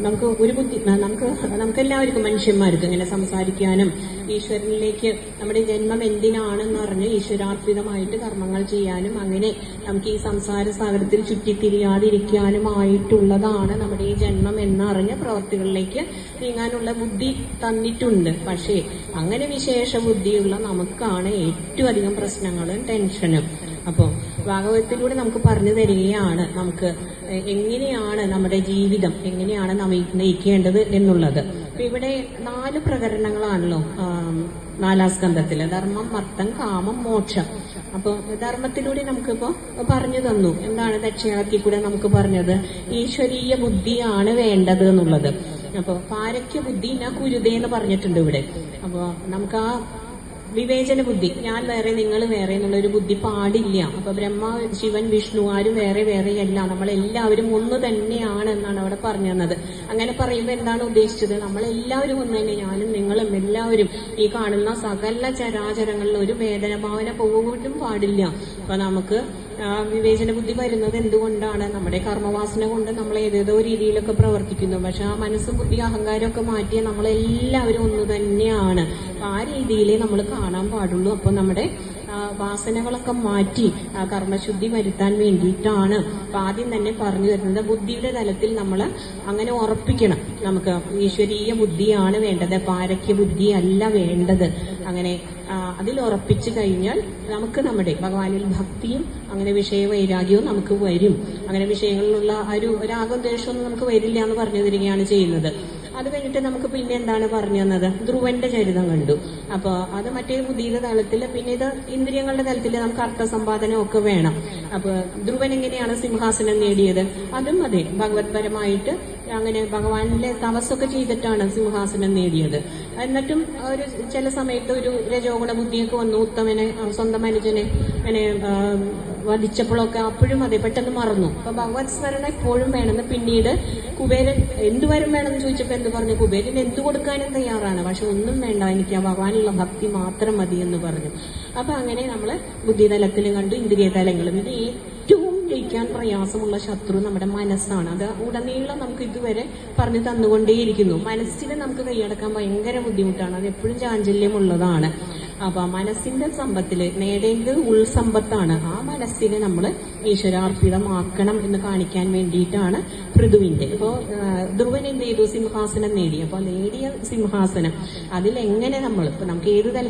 നമുക്ക് ഒരു ബുദ്ധി നമുക്കെല്ലാവർക്കും മനുഷ്യന്മാർക്ക് ഇങ്ങനെ സംസാരിക്കാനും ഈശ്വരനിലേക്ക് നമ്മുടെ ജന്മം എന്തിനാണെന്ന് പറഞ്ഞ് ഈശ്വരാർപ്പിതമായിട്ട് കർമ്മങ്ങൾ ചെയ്യാനും അങ്ങനെ നമുക്ക് ഈ സംസാര സാഗരത്തിൽ ചുറ്റിത്തിരിയാതിരിക്കാനുമായിട്ടുള്ളതാണ് നമ്മുടെ ഈ ജന്മം എന്നറിഞ്ഞ പ്രവർത്തികളിലേക്ക് നീങ്ങാനുള്ള ബുദ്ധി തന്നിട്ടുണ്ട്. പക്ഷേ അങ്ങനെ വിശേഷ ബുദ്ധിയുള്ള നമുക്കാണ് ഏറ്റവും അധികം പ്രശ്നങ്ങളും ടെൻഷനും. അപ്പോൾ ഭാഗവതത്തിലൂടെ നമുക്ക് പറഞ്ഞു തരികയാണ് നമുക്ക് എങ്ങനെയാണ് നമ്മുടെ ജീവിതം എങ്ങനെയാണ് നയിക്കേണ്ടത് എന്നുള്ളത്. അപ്പൊ ഇവിടെ 4 പ്രകരണങ്ങളാണല്ലോ 4-ാം സ്കന്ധത്തില്: ധർമ്മം, അർത്ഥം, കാമം, മോക്ഷം. അപ്പോൾ ധർമ്മത്തിലൂടെ നമുക്കിപ്പോ പറഞ്ഞു തന്നു എന്താണ് ദക്ഷിണാർത്ഥി കൂടെ നമുക്ക് പറഞ്ഞത് ഈശ്വരീയ ബുദ്ധിയാണ് വേണ്ടത് എന്നുള്ളത്. അപ്പോൾ പാരക്യ ബുദ്ധി ന കുരുതേ എന്ന് പറഞ്ഞിട്ടുണ്ട് ഇവിടെ. അപ്പോൾ നമുക്ക് ആ വിവേചന ബുദ്ധി, ഞാൻ വേറെ നിങ്ങൾ വേറെ എന്നുള്ളൊരു ബുദ്ധി പാടില്ല. അപ്പൊ ബ്രഹ്മ, ശിവൻ, വിഷ്ണു ആരും വേറെ വേറെയല്ല, നമ്മളെല്ലാവരും ഒന്ന് തന്നെയാണ് എന്നാണ് അവിടെ പറഞ്ഞു തന്നത്. അങ്ങനെ പറയുമ്പോൾ എന്താണ് ഉദ്ദേശിച്ചത്? നമ്മളെല്ലാവരും ഒന്ന് തന്നെ, ഞാനും നിങ്ങളും എല്ലാവരും ഈ കാണുന്ന സകല ചരാചരങ്ങളിൽ ഒരു വേദനഭാവന പോലും പാടില്ല. അപ്പൊ നമുക്ക് വിവേചന ബുദ്ധി വരുന്നത് എന്തുകൊണ്ടാണ്? നമ്മുടെ കർമ്മവാസന കൊണ്ട് നമ്മൾ ഏതേതോ രീതിയിലൊക്കെ പ്രവർത്തിക്കുന്നു. പക്ഷെ ആ മനസ്സും ബുദ്ധി അഹങ്കാരമൊക്കെ മാറ്റിയ നമ്മളെല്ലാവരും ഒന്ന് തന്നെയാണ്. ആ രീതിയിലേ നമ്മൾ കാണാൻ പാടുള്ളൂ. അപ്പൊ നമ്മുടെ വാസനകളൊക്കെ മാറ്റി കർമ്മശുദ്ധി വരുത്താൻ വേണ്ടിയിട്ടാണ് അപ്പൊ ആദ്യം തന്നെ പറഞ്ഞു തരുന്നത്. ബുദ്ധിയുടെ തലത്തിൽ നമ്മൾ അങ്ങനെ ഉറപ്പിക്കണം, നമുക്ക് ഈശ്വരീയ ബുദ്ധിയാണ് വേണ്ടത്, പാരക്യ ബുദ്ധി അല്ല വേണ്ടത്. അങ്ങനെ അതിൽ ഉറപ്പിച്ചു കഴിഞ്ഞാൽ നമുക്ക് നമ്മുടെ ഭഗവാനിൽ ഭക്തിയും അങ്ങനെ വിഷയവൈരാഗ്യവും നമുക്ക് വരും. അങ്ങനെ വിഷയങ്ങളിലുള്ള ഒരു രാഗം ദ്വേഷമൊന്നും നമുക്ക് വരില്ല എന്ന് പറഞ്ഞു തരികയാണ് ചെയ്യുന്നത്. അത് കഴിഞ്ഞിട്ട് നമുക്ക് പിന്നെ എന്താണ് പറഞ്ഞു തന്നത്? ധ്രുവന്റെ ചരിതം കണ്ടു. അപ്പൊ അത് മറ്റേ ബുദ്ധിയുടെ തലത്തിൽ, പിന്നെ ഇത് ഇന്ദ്രിയങ്ങളുടെ തലത്തിൽ നമുക്ക് അർത്ഥസമ്പാദനം ഒക്കെ വേണം. അപ്പൊ ധ്രുവൻ എങ്ങനെയാണ് സിംഹാസനം നേടിയത്? അതും അതെ, ഭഗവത്പരമായിട്ട് അങ്ങനെ ഭഗവാനിലെ തപസ്സൊക്കെ ചെയ്തിട്ടാണ് സിംഹാസനം നേടിയത്. എന്നിട്ടും ഒരു ചില സമയത്ത് ഒരു രജോഗുണ ബുദ്ധിയൊക്കെ വന്നു. ഉത്തമനെ, സ്വന്തം അനുജനെ അങ്ങനെ വധിച്ചപ്പോഴൊക്കെ അപ്പോഴും അതെ പെട്ടെന്ന് മറന്നു. അപ്പൊ ഭഗവത് സ്മരണ എപ്പോഴും വേണമെന്ന്. പിന്നീട് കുബേരൻ എന്തുവരും വേണമെന്ന് ചോദിച്ചപ്പോൾ എന്ത് പറഞ്ഞു? കുബേരൻ എന്തു കൊടുക്കാനും തയ്യാറാണ്, പക്ഷെ ഒന്നും വേണ്ട, എനിക്ക് ആ ഭഗവാനുള്ള ഭക്തി മാത്രം മതി എന്ന് പറഞ്ഞു. അപ്പൊ അങ്ങനെ നമ്മള് ബുദ്ധിതലത്തിലും കണ്ടു, ഇന്ദ്രിയ തലങ്ങളും. ഇത് ഏറ്റവും ജയിക്കാൻ പ്രയാസമുള്ള ശത്രു നമ്മുടെ മനസ്സാണ്. അത് ഉടനീളം നമുക്ക് ഇതുവരെ പറഞ്ഞു തന്നുകൊണ്ടേയിരിക്കുന്നു. മനസ്സിനെ നമുക്ക് കൈയടക്കാൻ ഭയങ്കര ബുദ്ധിമുട്ടാണ്. അത് എപ്പോഴും ചാഞ്ചല്യമുള്ളതാണ്. അപ്പൊ മനസ്സിന്റെ സമ്പത്തില് നേടേണ്ടത് ഉൾസമ്പത്താണ്. ആ മനസ്സിനെ നമ്മൾ ഈശ്വരാർപ്പിതമാക്കണം എന്ന് കാണിക്കാൻ വേണ്ടിയിട്ടാണ് പൃഥുവിന്റെ. അപ്പോ ധ്രുവൻ എന്ത് ചെയ്തു? സിംഹാസനം നേടി. അപ്പൊ നേടിയ സിംഹാസനം അതിലെങ്ങനെ നമ്മൾ ഇപ്പൊ നമുക്ക് ഏത്